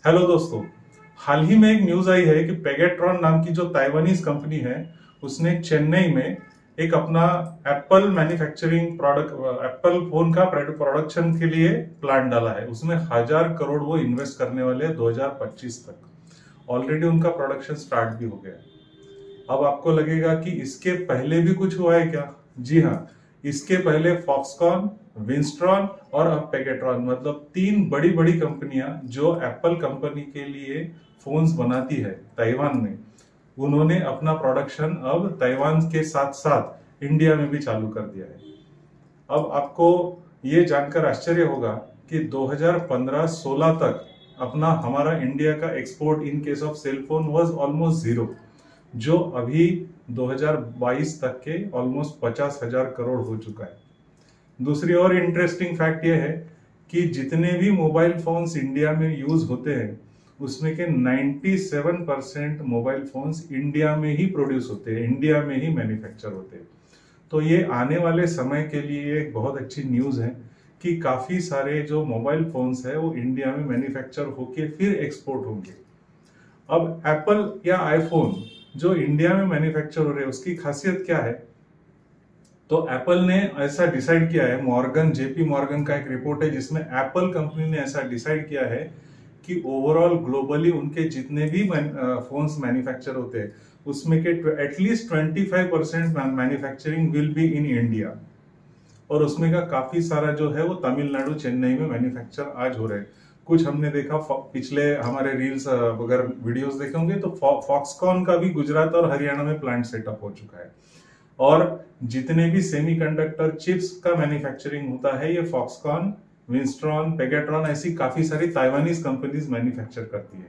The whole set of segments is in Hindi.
हेलो दोस्तों। हाल ही में एक न्यूज आई है कि पेगेट्रॉन नाम की जो ताइवानीज कंपनी है उसने चेन्नई में एक अपना Apple manufacturing product Apple phone का प्रोडक्शन के लिए प्लान डाला है। उसमें 1,000 करोड़ वो इन्वेस्ट करने वाले हैं 2025 तक। ऑलरेडी उनका प्रोडक्शन स्टार्ट भी हो गया है। अब आपको लगेगा कि इसके पहले भी कुछ हुआ है क्या? जी हाँ, इसके पहले फॉक्सकॉन, विंस्ट्रॉन और अब पेगेट्रॉन, मतलब तीन बड़ी बड़ी कंपनियां जो एप्पल कंपनी के लिए फोन्स बनाती है ताइवान में, उन्होंने अपना प्रोडक्शन अब ताइवान के साथ साथ इंडिया में भी चालू कर दिया है। अब आपको ये जानकर आश्चर्य होगा कि 2015-16 तक हमारा इंडिया का export in case of cellphone was almost zero, जो अभी 2022 तक के ऑलमोस्ट 50,000 करोड़ हो चुका है। दूसरी और इंटरेस्टिंग फैक्ट यह है कि जितने भी मोबाइल फोन्स इंडिया में यूज होते हैं उसमें के 97% मोबाइल फोन्स इंडिया में ही प्रोड्यूस होते हैं, इंडिया में ही मैन्युफैक्चर होते हैं। तो ये आने वाले समय के लिए एक बहुत अच्छी न्यूज है कि काफी सारे जो मोबाइल फोन्स है वो इंडिया में मैन्युफैक्चर होके फिर एक्सपोर्ट होंगे। अब एप्पल या आईफोन जो इंडिया में मैन्युफैक्चर हो रहे हैं उसकी खासियत क्या है? तो एप्पल ने ऐसा डिसाइड किया है, जेपी मॉर्गन का एक रिपोर्ट है जिसमें एप्पल कंपनी ने ऐसा डिसाइड किया है कि ओवरऑल ग्लोबली उनके जितने भी फोन्स मैन्युफैक्चर होते हैं उसमें के at least 25% manufacturing will be in India. और उसमें का काफी सारा जो है वो तमिलनाडु, चेन्नई में मैन्युफैक्चर आज हो रहे हैं। कुछ हमने देखा पिछले हमारे रील्स अगर वीडियोस देखे होंगे तो फॉक्सकॉन का भी गुजरात और हरियाणा में प्लांट सेटअप हो चुका है। और जितने भी सेमीकंडक्टर चिप्स का मैन्युफैक्चरिंग होता है ये फॉक्सकॉन, विंस्ट्रॉन, पेगेट्रॉन ऐसी काफी सारी ताइवानीज कंपनीज मैन्युफैक्चर करती है।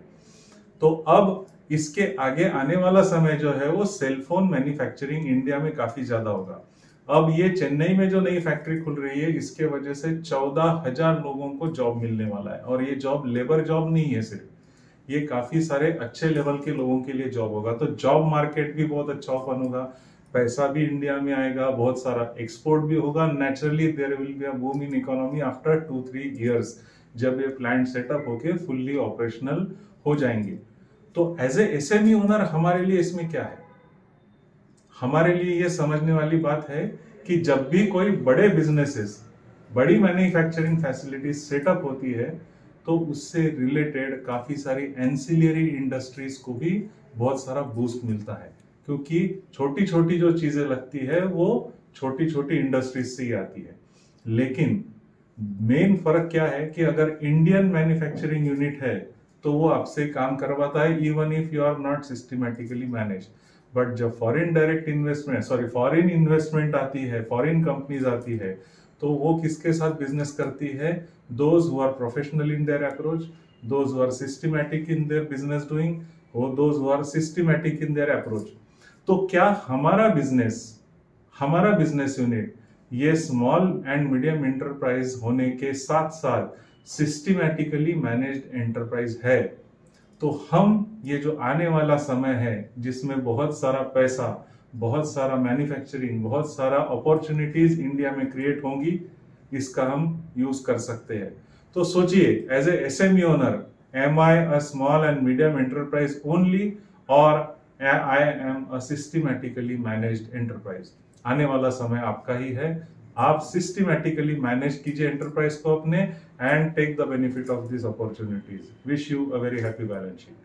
तो अब इसके आगे आने वाला समय जो है वो सेलफोन मैन्युफैक्चरिंग इंडिया में काफी ज्यादा होगा। अब ये चेन्नई में जो नई फैक्ट्री खुल रही है इसके वजह से 14,000 लोगों को जॉब मिलने वाला है। और ये जॉब लेबर जॉब नहीं है सिर्फ, ये काफी सारे अच्छे लेवल के लोगों के लिए जॉब होगा। तो जॉब मार्केट भी बहुत अच्छा ओपन होगा, पैसा भी इंडिया में आएगा, बहुत सारा एक्सपोर्ट भी होगा। Naturally there will be a boom in economy after 2-3 years जब ये प्लांट सेटअप होके फुल्ली ऑपरेशनल हो जाएंगे। तो एज ए एसएमई ओनर हमारे लिए इसमें क्या है? हमारे लिए ये समझने वाली बात है कि जब भी कोई बड़े बिजनेसेस, बड़ी मैन्युफैक्चरिंग फैसिलिटीज सेटअप होती है तो उससे रिलेटेड काफी सारी एंसिलियरी इंडस्ट्रीज को भी बहुत सारा बूस्ट मिलता है, क्योंकि छोटी छोटी जो चीजें लगती है वो छोटी छोटी इंडस्ट्रीज से ही आती है। लेकिन मेन फर्क क्या है कि अगर इंडियन मैन्युफैक्चरिंग यूनिट है तो वो आपसे काम करवाता है even if you are not systematically manage. But जब फॉरेन इन्वेस्टमेंट आती है, फॉरेन कंपनीज आती है, तो वो किसके साथ बिजनेस करती है? Those who are professional in their approach, those who are systematic in their business doing, और those who are systematic in their approach. तो क्या हमारा बिजनेस यूनिट ये स्मॉल एंड मीडियम एंटरप्राइज होने के साथ साथ सिस्टमैटिकली मैनेज्ड एंटरप्राइज है? तो हम ये जो आने वाला समय है जिसमें बहुत सारा पैसा, बहुत सारा मैन्युफैक्चरिंग, बहुत सारा अपॉर्चुनिटीज इंडिया में क्रिएट होंगी, इसका हम यूज कर सकते हैं। तो सोचिए, as a SME owner, am I a small and medium enterprise only और I am a systematically managed enterprise? आने वाला समय आपका ही है। आप सिस्टमैटिकली मैनेज कीजिए एंटरप्राइज को अपने and take the benefit of this opportunities. Wish you a very happy balance sheet.